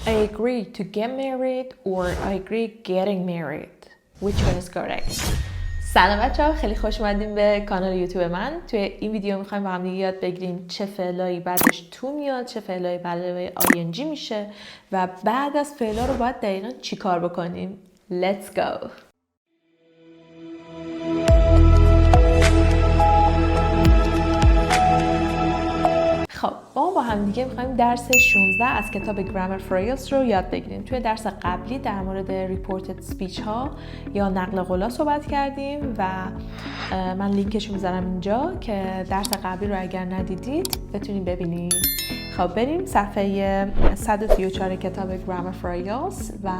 I agree to get married or I agree getting married. Which one is correct? سلام بچه‌ها، خیلی خوش اومدین به کانال یوتیوب من. توی این ویدیو میخوایم با هم دیگه یاد بگیریم چه فعلایی بعدش تو میاد، چه فعلایی بعدش ing میشه و بعد از فعلا رو باید دقیقاً چی کار بکنیم. Let's go. خب ما با هم دیگه میخوایم درس 16 از کتاب گرامر فور ایلتس رو یاد بگیریم. توی درس قبلی در مورد ریپورتد سپیچ ها یا نقل قولا صحبت کردیم و من لینکش رو میذارم اینجا که درس قبلی رو اگر ندیدید بتونید ببینید. خب بریم صفحه 134 کتاب گرامر فور ایلتس و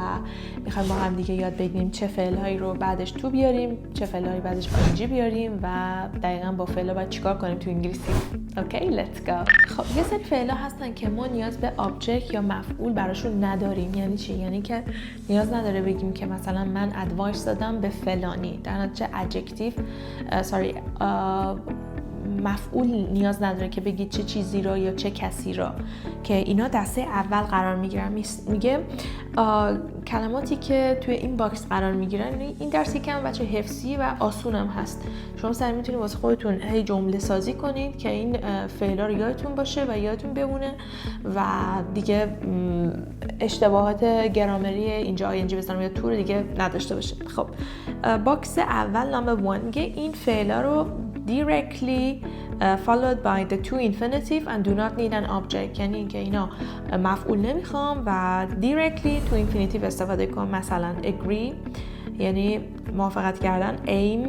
میخوایم با هم دیگه یاد بگیریم چه فعلهایی رو بعدش تو بیاریم، چه فعلهایی بعدش ing بیاریم و دقیقاً با فعلا باید چیکار کنیم تو انگلیسی. اوکی let's go. خب یه سری فعلا هستن که ما نیاز به آبجکت یا مفعول براشون نداریم. یعنی چی؟ یعنی که نیاز نداره بگیم که مثلا من ادوایس دادم به فلانی، در نتیجه ادجکتیو مفعول نیاز نداره که بگید چه چیزی را یا چه کسی را، که اینا دسته اول قرار میگیرن. میگه کلماتی که توی این باکس قرار میگیرن. این درس یکم بچه حفظی و آسون هم هست. شما سعی میتونید واسه خودتون هی جمله سازی کنید که این فعلا رو یادتون باشه و یادتون بمونه و دیگه اشتباهات گرامری اینجا ing بزنم یا تو رو دیگه نداشته باشه. خب باکس اول نمبر 1 میگه این فعلا رو directly followed by the to infinitive and do not need an object. یعنی اینکه اینا مفعول نمیخوام و directly to infinitive استفاده کنم. مثلا agree یعنی موافقت کردن، aim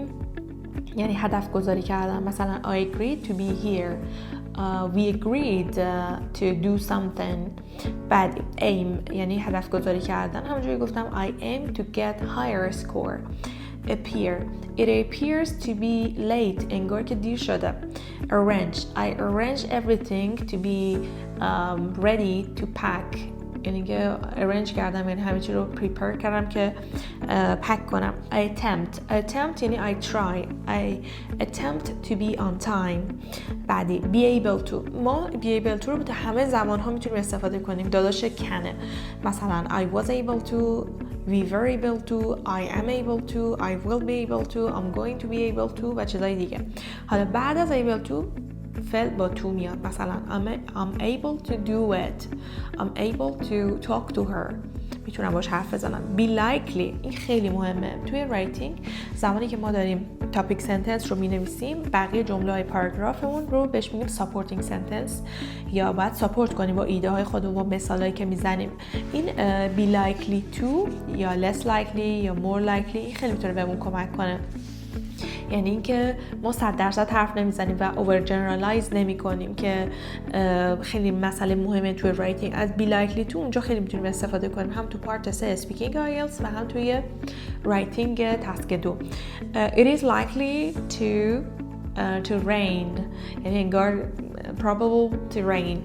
یعنی هدف گذاری کردن. مثلا I agreed to be here. We agreed to do something. بعد aim یعنی هدف گذاری کردن، همونجوری گفتم I aim to get higher score. appear it appears to be late انگار که دیر شده. arrange I arrange everything to be ready to pack یعنی که arrange کردم یعنی همه چی رو prepare کردم که پک کنم. attempt یعنی I try I attempt to be on time. بعدی be able to ما be able to رو به همه زبان ها میتونیم استفاده کنیم. داداش کنه. مثلا I was able to we were able to I am able to I will be able to I'm going to be able to و چیزای دیگه. حالا بعد از able to فعل با تو میاد. مثلا I'm able to do it I'm able to talk to her میتونم باش حرف بزنم. be likely این خیلی مهمه توی رایتینگ. زمانی که ما داریم تاپیک سنتنس رو مینویسیم بقیه جمله های پاراگرافمون رو بهش میگیم ساپورتینگ سنتنس یا باید ساپورت کنیم با ایده های خودمون با مثالایی که میزنیم. این be likely to یا less likely یا more likely این خیلی میتونه بهمون کمک کنه. یعنی اینکه ما 100% حرف نمیزنیم و اوور جنرالایز نمی کنیم که خیلی مسئله مهمه توی رایتینگ. از be likely to اونجا خیلی میتونیم استفاده کنیم، هم تو پارت 3 speaking IELTS و هم توی رایتینگ تسک 2. it is likely to rain یعنی انگار probable to rain.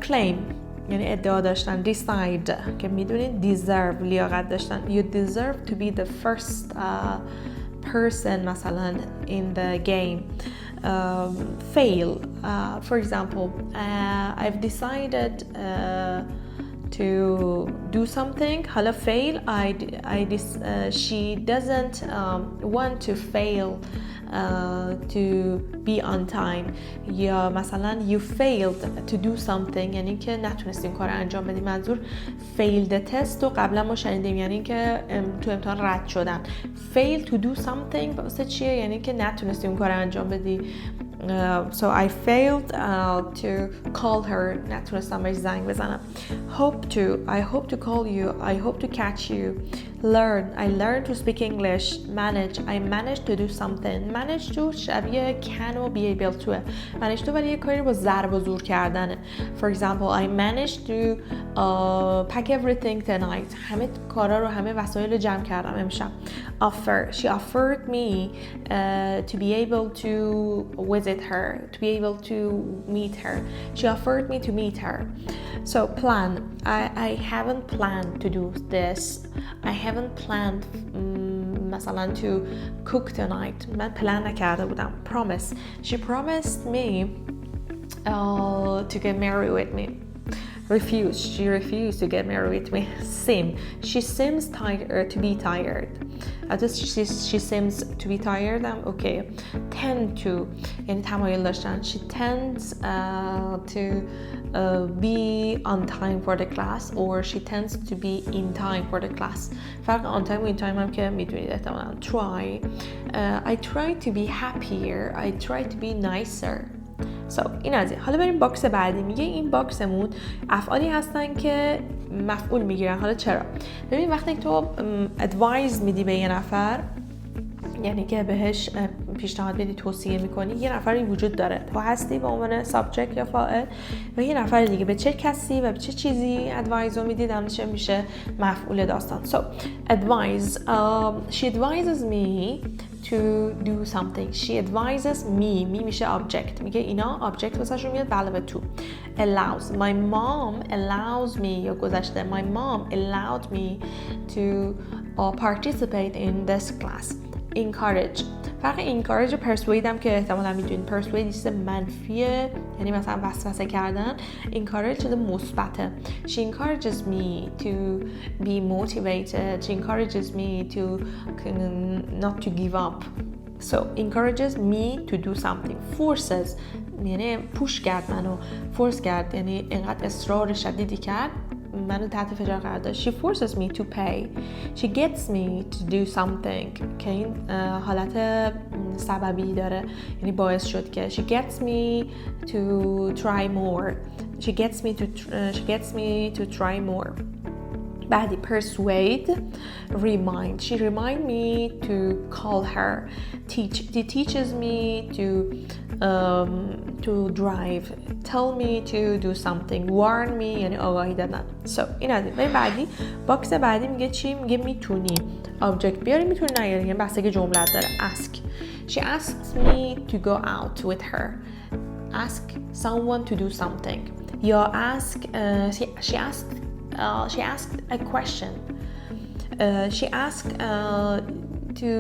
claim یعنی ادعا داشتن. decide که میدونید deserve لیاقت داشتن. you deserve to be the first person مثلا in the game. fail for example I've decided to do something. حالا fail she doesn't want to fail to be on time. یا مثلا you failed to do something یعنی که نتونستیم کار انجام بدیم. منظور failed test رو قبلا ما شنیدیم یعنی که تو امتحان رد شدن. fail to do something واسه چیه؟ یعنی که نتونستیم کار انجام بدی. So I failed to call her نتونستم بهش زنگ بزنم. I hope to call you I hope to catch you. I learned to speak English. I managed to do something. manage to شبیه can و be able to. manage to ولی یه کاری با ضرب و زور کردنه. for example I managed to pack everything tonight. همه کارا رو همه وسایل رو جمع کردم امشب. she offered me to be able to visit her to be able to meet her. she offered me to meet her. so plan I haven't planned to do this. I haven't planned مثلا to cook tonight. من پلان نکرده بودم. promise she promised me to get married with me. She refused to get married with me. She seems tired to be tired. She seems to be tired. Okay. Tend to یعنی تمایل داشتن. She tends to be on time for the class or she tends to be in time for the class. فرق on time و in time هم که میدونید احتمالاً. I try to be happier. I try to be nicer. این از این. حالا بریم باکس بعدی. میگه این باکسمون افعالی هستن که مفعول میگیرن. حالا چرا؟ ببین وقتی تو ادوایز میدی به یه نفر، یعنی که بهش پیشنهاد بدی، توصیه میکنی، یه نفری وجود داره، تو هستی به عنوان سابجکت یا فاعل و یه نفر دیگه، به چه کسی و به چه چیزی ادوایز رو میدی، چه میشه مفعول داستان. advise, she advises me to do something. She advises me میشه object. میگه اینا object واسهشون میاد به علاوه تو. allows. My mom allows me یا گذشته my mom allowed me to participate in this class. encourage. فرق encourage و persuade هم که احتمالا میدونید. persuade چیز منفیه، یعنی مثلا وسوسه کردن. encourage چیز مثبته. she encourages me to be motivated. she encourages me to not to give up. encourages me to do something. forces یعنی پوش کرد منو، فورس کرد یعنی اینقدر اصرار شدیدی کرد منو تحت فشار قرار داد. she forces me to pay. she gets me to do something که این حالت سببی داره، یعنی باعث شد که she gets me to try more. she gets me to try more. بعدی persuade. remind. she remind me to call her. she teaches me to drive. tell me to do something. warn me یعنی آگاهی دادن. این از این. بعدی باکس بعدی میگه چی؟ میگه میتونی object بیاری، میتونی نیاری، یعنی بستگی جملت داره. ask. she asks me to go out with her. ask someone to do something. یا ask she asked a question. she asked to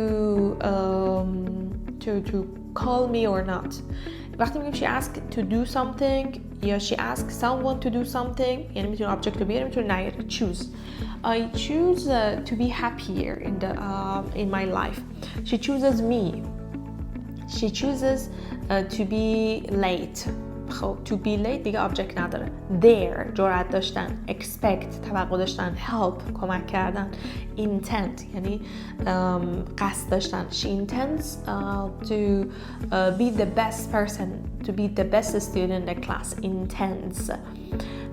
call me or not. وقتی میگیم she asked to do something یا she asked someone to do something یعنی میتونه object رو بیاره، میتونه نیاره. choose. I choose to be happier in my life. she chooses me. she chooses to be late. خب to be late دیگه object نداره. dare جرأت داشتن. expect توقع داشتن. help کمک کردن. intent یعنی قصد داشتن. she intends to be the best person, to be the best student in the class. intends.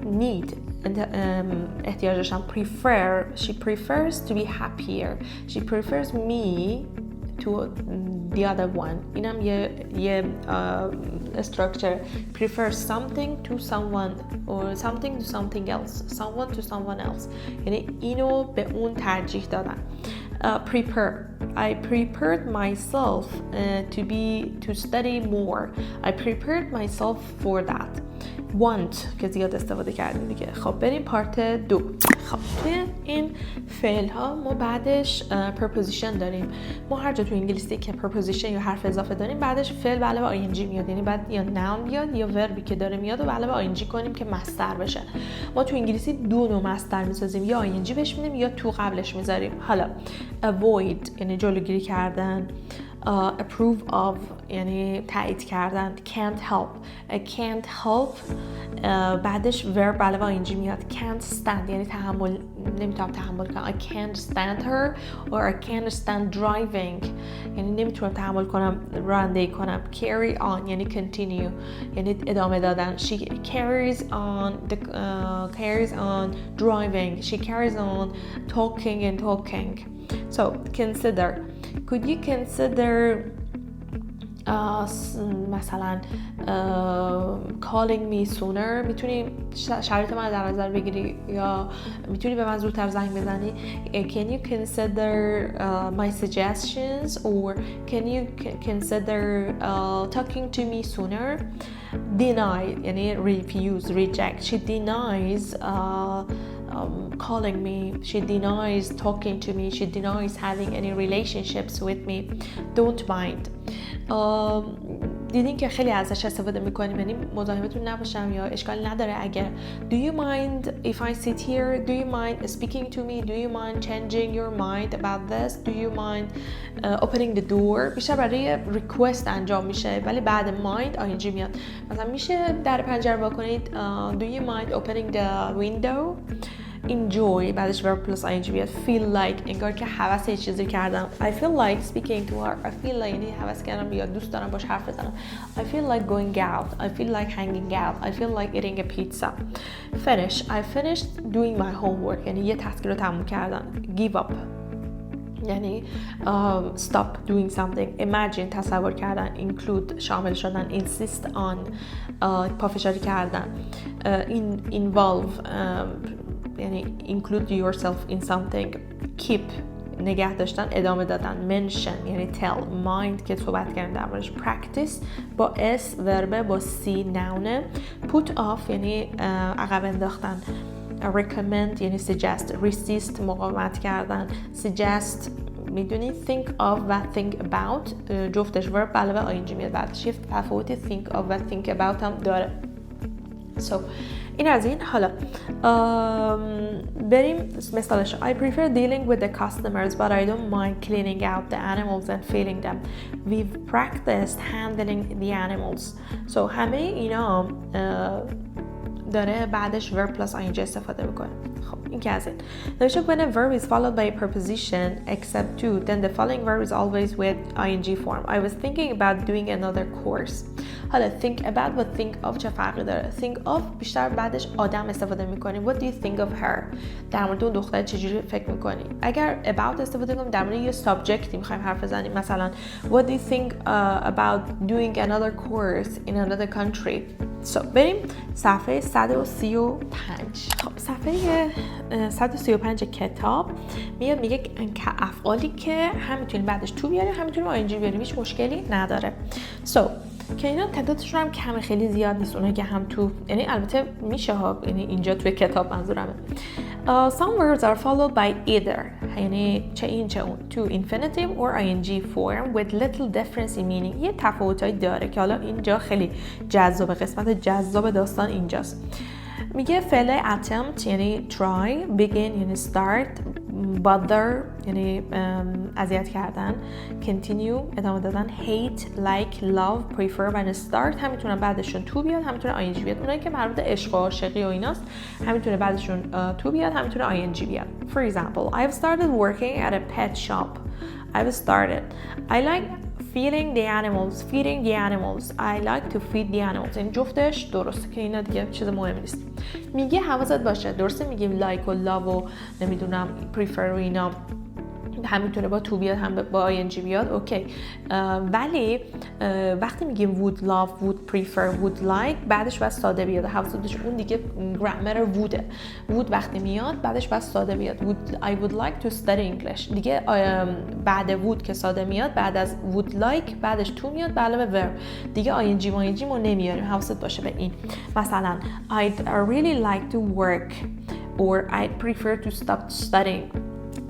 need احتیاج داشتن. prefer. she prefers to be happier. she prefers me to the other one. اینم یه structure. prefer something to someone or something to something else. someone to someone else یعنی اینو به اون ترجیح دادن. prepare. I prepared myself to study more. I prepared myself for that. want که زیاد استفاده کردیم دیگه. خب بریم پارت 2. خب توی این فعل ها ما بعدش preposition داریم. ما هر جا تو انگلیسی که preposition یا حرف اضافه داریم بعدش فعل به علاوه ing میاد، یعنی بعد یا noun بیاد یا وربی که داره میاد و به علاوه ing کنیم که مصدر بشه. ما تو انگلیسی دو نوع مصدر میسازیم، یا ing بهش میدیم یا تو قبلش میذاریم. حالا avoid یعنی جلوگیری کردن. approve of یعنی تایید کردن. can't help. I can't help بعدش verb علاوه ing میاد. can't stand یعنی نمیتونم تحمل کنم. I can't stand her or I can't stand driving یعنی نمیتونم تحمل کنم رانندگی کنم. carry on یعنی continue یعنی ادامه دادن. she carries on driving. she carries on talking. consider. could you consider مثلا calling me sooner. میتونی شرایط من در نظر بگیری یا میتونی به من زودتر زنگ بزنی. can you consider my suggestions or can you consider talking to me sooner. deny یعنی refuse, reject. she denies calling me. she denies talking to me. she denies having any relationships with me. don't mind. دیدین که خیلی ازش استفاده میکنیم، یعنی مزاحمتون نباشم یا اشکال نداره اگر do you mind if I sit here, do you mind speaking to me, do you mind changing your mind about this, do you mind opening the door. بیشتر برای request انجام میشه ولی بعد mind ing میاد. مثلا میشه در پنجره وا کنید do you mind opening the window. enjoy بعدش verb plus ing بیاد. feel like انگار که هوس یه چیزی کردم. I feel like speaking to her. I feel like یعنی هوس کردم یا دوست دارم باش حرف بزنم. I feel like going out. I feel like hanging out. I feel like eating a pizza. finish. I finished doing my homework. یعنی یه تسک رو تموم کردن. give up یعنی stop doing something. imagine تصور کردن. include شامل شدن. insist on پافشاری کردن. involve یعنی include yourself in something. keep نگه داشتن، ادامه دادن. mention یعنی tell. mind که صحبت کردن در موردش. practice با s وربه با c noun. put off یعنی عقب انداختن. recommend یعنی suggest. resist مقاومت کردن. suggest میدونی think of و think about جفتش verb علاوه ing میاد بعدش. یه تفاوتی think of و think about هم داره. so این از این. حالا بریم مثالش. I prefer dealing with the customers but I don't mind cleaning out the animals and feeding them. We've practiced handling the animals. so همه اینا داره بعدش verb plus ing استفاده میکنه. خب این که از این. نوشته when a verb is followed by a preposition except two then the following verb is always with ing form. I was thinking about doing another course. حالا think about و think of چه فرقی داره؟ think of بیشتر بعدش آدم استفاده میکنیم. what do you think of her؟ در مورد اون دختر چجوری فکر میکنی؟ اگر about استفاده کنیم در مورد یه subjecti میخوایم حرف بزنیم. مثلا what do you think about doing another course in another country. so بریم صفحه 135. خب صفحه 135 کتاب میاد میگه افعالی که هم میتونیم بعدش تو بیاریم هم میتونیم آینجی بیاریم، هیچ مشکلی نداره. so که اینا تعدادشون هم کم، خیلی زیاد نیست اونایی که هم تو، یعنی البته میشه ها، یعنی اینجا توی کتاب منظورمه. some words are followed by either یعنی چه این چه اون to infinitive or ing form with little difference in meaning. یه تفاوتایی داره که حالا اینجا خیلی جذاب، قسمت جذاب داستان اینجاست. میگه فعل attempt یعنی try, begin یعنی start, bother یعنی اذیت کردن, continue ادامه دادن, hate, like, love, prefer و start هم میتونن بعدشون تو بیاد هم میتونه ing بیاد. اونایی که مربوط عشق و عاشقی و ایناست هم میتونه بعدشون تو بیاد هم میتونه ing بیاد. For example, I've started working at a pet shop. I've started. I like feeding the animals. I like to feed the animals. این جفتش درسته که اینا دیگه چیز مهمی نیست. میگه حواست باشه، درسته میگیم like و love و نمیدونم prefer و اینا هم میتونه با تو بیاد هم با ing بیاد، اوکی. ولی وقتی میگیم would love, would prefer, would like بعدش باید ساده بیاد. حواست باشه اون دیگه گرامر ووده. would وقتی میاد بعدش باید ساده بیاد. I would like to study English دیگه بعد would که ساده میاد بعد از would like بعدش تو میاد به علاوه verb دیگه ing ما نمیاریم. حواست باشه به این. مثلا I'd really like to work or I'd prefer to stop studying.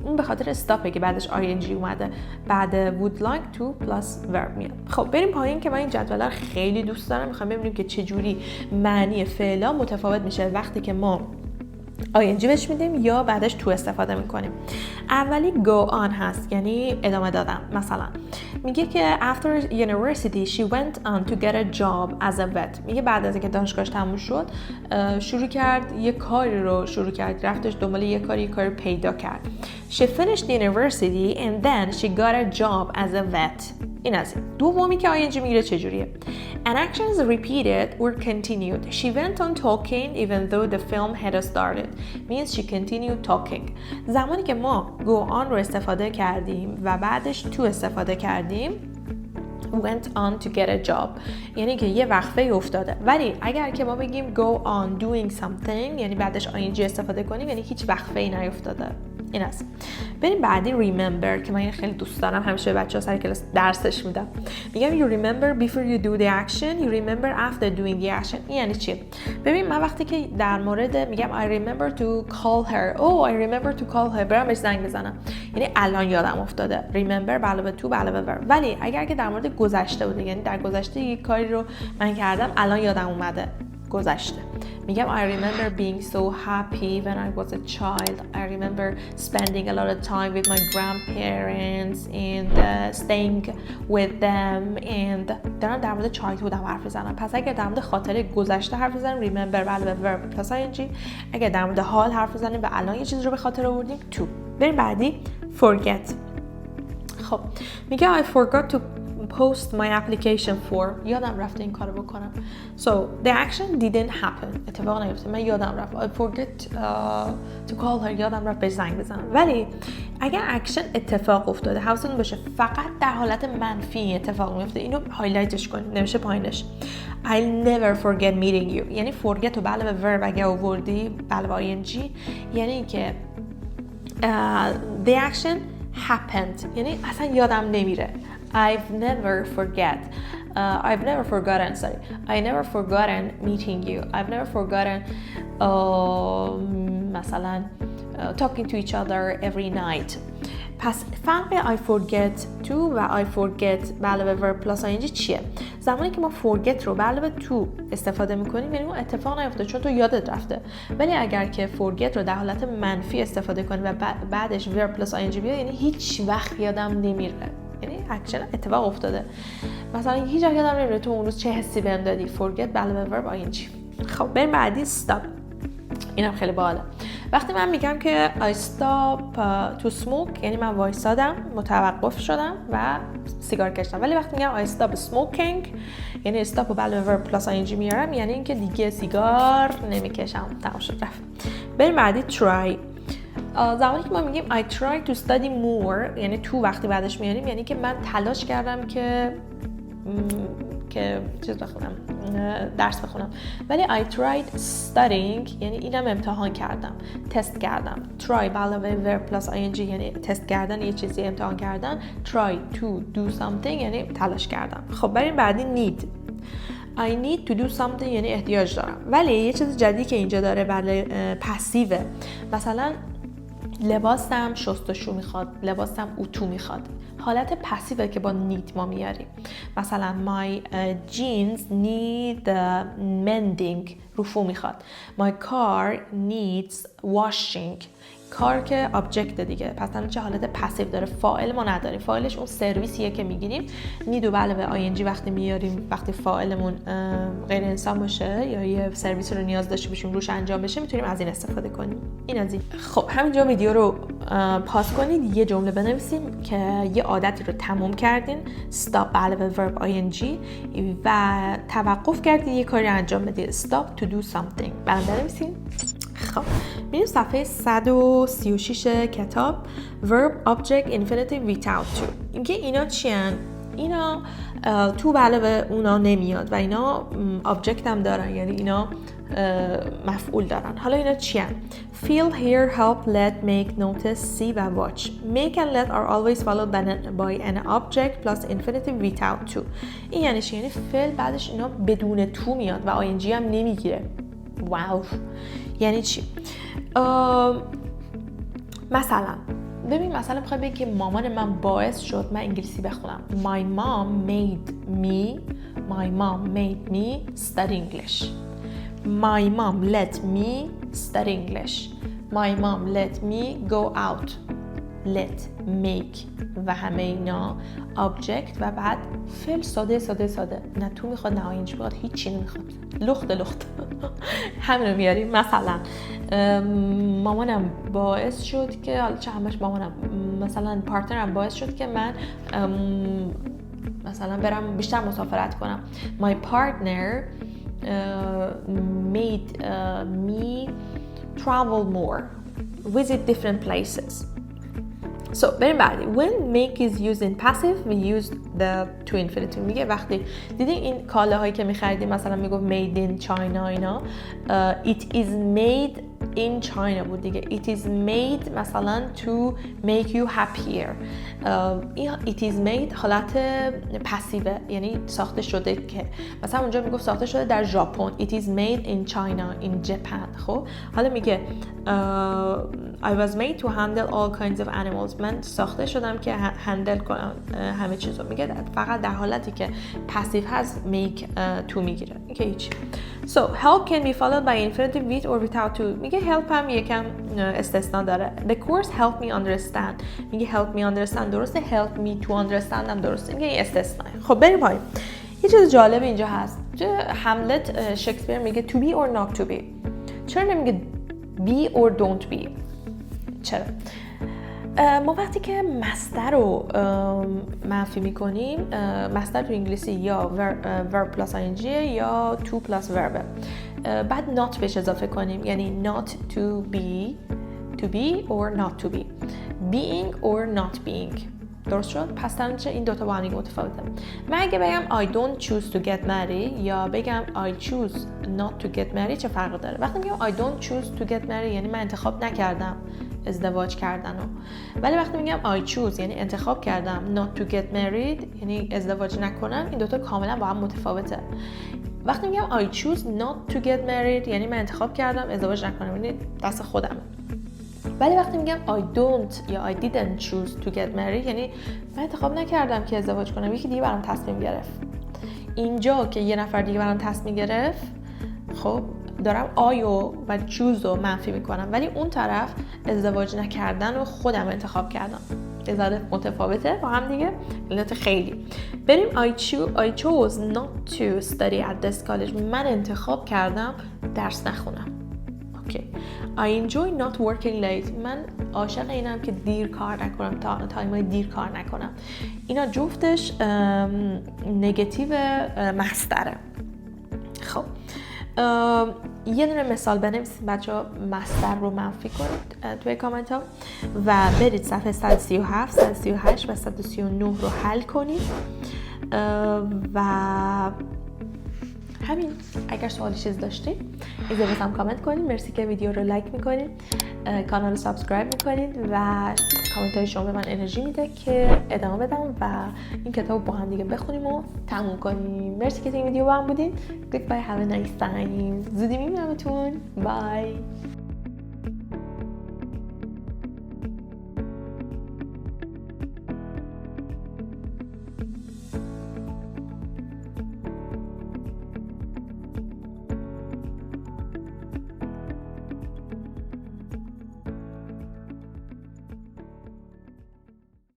این به خاطر استاپه که بعدش ing اومده، بعد would like to plus verb میاد. خب بریم پایین که من این جدول رو خیلی دوست دارم. میخوام ببینیم که چجوری معنی فعلا متفاوت میشه وقتی که ما ing بهش میدیم یا بعدش تو استفاده میکنیم. اولی go on هست یعنی ادامه دادن. مثلا میگه که after university she went on to get a job as a vet. میگه بعد از اینکه دانشگاهش تموم شد شروع کرد یه کاری رو شروع کرد، رفتش دنبال یه کاری پیدا کرد. She finished university and then she got a job as a vet. این از این. دومی که ing میگیره چجوریه؟ An action is repeated or continued. She went on talking even though the film had started. Means she continued talking. زمانی که ما go on رو استفاده کردیم و بعدش to استفاده کردیم went on to get a job یعنی که یه وقفه افتاده. ولی اگر که ما بگیم go on doing something یعنی بعدش ing استفاده کنیم یعنی هیچ وقفه ای نیفتاده. این است. بریم بعدی remember که من این خیلی دوست دارم، همیشه به بچه‌ها سر کلاس درسش میدم. میگم you remember before you do the action, you remember after doing the action. این یعنی چی؟ ببین من وقتی که در مورد میگم I remember to call her, oh I remember to call her، برام بهش زنگ بزنم، یعنی الان یادم افتاده. remember به علاوه to به علاوه verb. ولی اگر که در مورد گذشته بوده، یعنی در گذشته یک کاری رو من کردم الان یادم اومده، گذشته، میگم I remember being so happy when I was a child. I remember spending a lot of time with my grandparents and staying with them. and دارم در مورد childhood هم حرف میزنم. پس اگر در مورد خاطره گذشته حرف میزنم remember علاوه verb plus ing. اگر در مورد حال حرف میزنیم و الان یه چیز رو به خاطر آوردیم to. بریم بعدی forget. خب میگه I forgot to post my application for. یادم رفته این کارو بکنم. So the action didn't happen. اتفاق نیفتاد. من یادم رفت. I forget to call her. یادم رفت بهش زنگ بزنم. ولی اگر اکشن اتفاق افتاده حواستون باشه فقط در حالت منفی اتفاق میفته. اینو هایلایتش کنید. نمیشه پایینش. I'll never forget meeting you. یعنی forget رو به علاوه verb اگه آوردی به علاوه ing یعنی که the action happened. یعنی اصلا یادم نمیره. I've never forgotten meeting you. I've never forgotten مثلا talking to each other every night. پس فرق I forget to و I forget به علاوه verb plus ing چیه؟ زمانی که ما forget رو به علاوه to استفاده میکنیم یعنی اون اتفاق نیفته چون تو یادت رفته. ولی اگر که forget رو در حالت منفی استفاده کنیم و بعدش verb plus ing بیاد یعنی هیچ وقت یادم نمیره، یعنی اکشن اتفاق افتاده. مثلا هیچ وقت یادم نمیره تو اون روز چه حسی بهم دادی. forget به علاوه verb ing. خب بریم بعدی stop. اینم خیلی باحاله. وقتی من میگم که I stop to smoke یعنی من وایسادم، متوقف شدم و سیگار کشیدم. ولی وقتی میگم I stop smoking یعنی stop رو به علاوه verb plus ing میارم یعنی اینکه دیگه سیگار نمیکشم، تمام شد رفت. بریم بعدی try. زمانی که ما میگیم I try to study more یعنی تو وقتی بعدش میاریم یعنی که من تلاش کردم که چیز بخونم، درس بخونم. ولی I tried studying یعنی اینم امتحان کردم، تست کردم. try به علاوه verb plus ing یعنی تست کردن یه چیزی، امتحان کردن. try to do something یعنی تلاش کردم. خب بریم بعدی need. I need to do something یعنی احتیاج دارم. ولی یه چیز جدیدی که اینجا داره بله پسیوه. مثلا لباسم شستشو میخواد، لباسم اتو میخواد. حالت پسیوه که با need ما میاریم. مثلا my jeans need mending، رفو میخواد. my car needs washing. کار که آبجکت دیگه، پس همین چه حالت پسیو داره. فاعل ما نداریم، فاعلش اون سرویسیه که میگیریم. نیدو به علاوه ing وقتی میاریم، وقتی فاعلمون غیر انسان باشه یا یه سرویس رو نیاز داشته باشیم روش انجام بشه میتونیم از این استفاده کنیم. این از این. خب همینجا ویدیو رو پاس کنید، یه جمله بنویسیم که یه عادتی رو تموم کردین، stop به علاوه verb ing و توقف کردید یه کاری انجام بدید، stop to do something. برام بنویسین. خب میریم صفحه 136 کتاب verb object infinitive without to. اینکه اینا چی هن؟ اینا تو به علاوه اونا نمیاد و اینا object هم دارن، یعنی اینا مفعول دارن. حالا اینا چی هن؟ feel, hear, help, let, make, notice, see و watch. make and let are always followed by an object plus infinitive without to. این یعنی چی؟ یعنی فعل بعدش اینا بدون تو میاد و ing هم نمیگیره. واو. یعنی چی؟ مثلا ببین، مثلا میخوای بگی که مامان من باعث شد من انگلیسی بخونم. My mom made me study English. My mom let me study English. My mom let me go out. let, make و همه اینا object و بعد فعل ساده. نه تو میخواد نه اینج میخواد، هیچی نمیخواد. لخت همین رو میاریم. مثلا مامانم باعث شد که، حالا چه همش مامانم، مثلا پارتنرم باعث شد که من مثلا برم بیشتر مسافرت کنم. My partner made me travel more, visit different places. So بریم بعدی. When make is used in passive, we use the to infinitive. میگه وقتی دیدین این کالاهایی که می‌خریدیم، مثلا میگه made in China اینا, it is made in China بود دیگه. It is made مثلا to make you happier. It is made حالت پسیوه، یعنی ساخته شده که مثلا اونجا میگفت ساخته شده در ژاپن. It is made in China, in Japan. خب حالا میگه I was made to handle all kinds of animals. من ساخته شدم که هندل کنم همه چیزو. میگه فقط در حالتی که پسیو هست make to میگیره. میگه هیچ. So help can be followed by infinitive with or without to. میگه help هم یکم استثناء داره. The course help me understand. میگه help me understand درسته، help me to understand هم درسته. میگه این استثناء. خب بریم پایین. یه چیز جالب اینجا هست. هملت شکسپیر میگه to be or not to be. چرا نمیگه be or don't be؟ چرا؟ ما وقتی که مصدر رو منفی میکنیم، مصدر تو انگلیسی یا verb plus ing یا to plus verb، بعد not بهش اضافه کنیم، یعنی not to be or not to be، being or not being. درست شد؟ پس تنچه این دوتا با هم دیگه متفاوته. من اگه بگم I don't choose to get married یا بگم I choose not to get married چه فرق داره؟ وقتی میگم I don't choose to get married یعنی من انتخاب نکردم ازدواج کردن رو، ولی وقتی میگم I choose یعنی انتخاب کردم not to get married یعنی ازدواج نکنم، این دوتا کاملا با هم متفاوته. وقتی میگم I choose not to get married یعنی من انتخاب کردم ازدواج نکنم، یعنی دست خودمه. ولی وقتی میگم I don't یا I didn't choose to get married یعنی من انتخاب نکردم که ازدواج کنم، یکی دیگه برام تصمیم گرفت. اینجا که یه نفر دیگه برام تصمیم گرفت، خب دارم I و choose رو منفی میکنم، ولی اون طرف ازدواج نکردن رو خودم انتخاب کردم. ازاده متفاوته با هم دیگه، علت خیلی. بریم I chose not to study at this college. من انتخاب کردم درس نخونم. اوکی. I enjoy not working late. من عاشق اینم که دیر کار نکنم، تایمای دیر کار نکنم. اینا جفتش نگاتیو مصدره. خب یه دونه مثال بنویسید بچه‌ها، مصدر رو منفی کنید توی کامنت ها و برید صفحه 137 138 و 139 رو حل کنید و همین. اگر سوالی چیز داشتید اجازه هم کامنت کنید. مرسی که ویدیو رو لایک میکنید، کانال رو سابسکرایب میکنید و کامنت های شما به من انرژی میده که ادامه بدم و این کتاب با هم دیگه بخونیم و تموم کنیم. مرسی که این ویدیو با هم بودین. Goodbye, have a nice time. زودی میبینمتون. بای.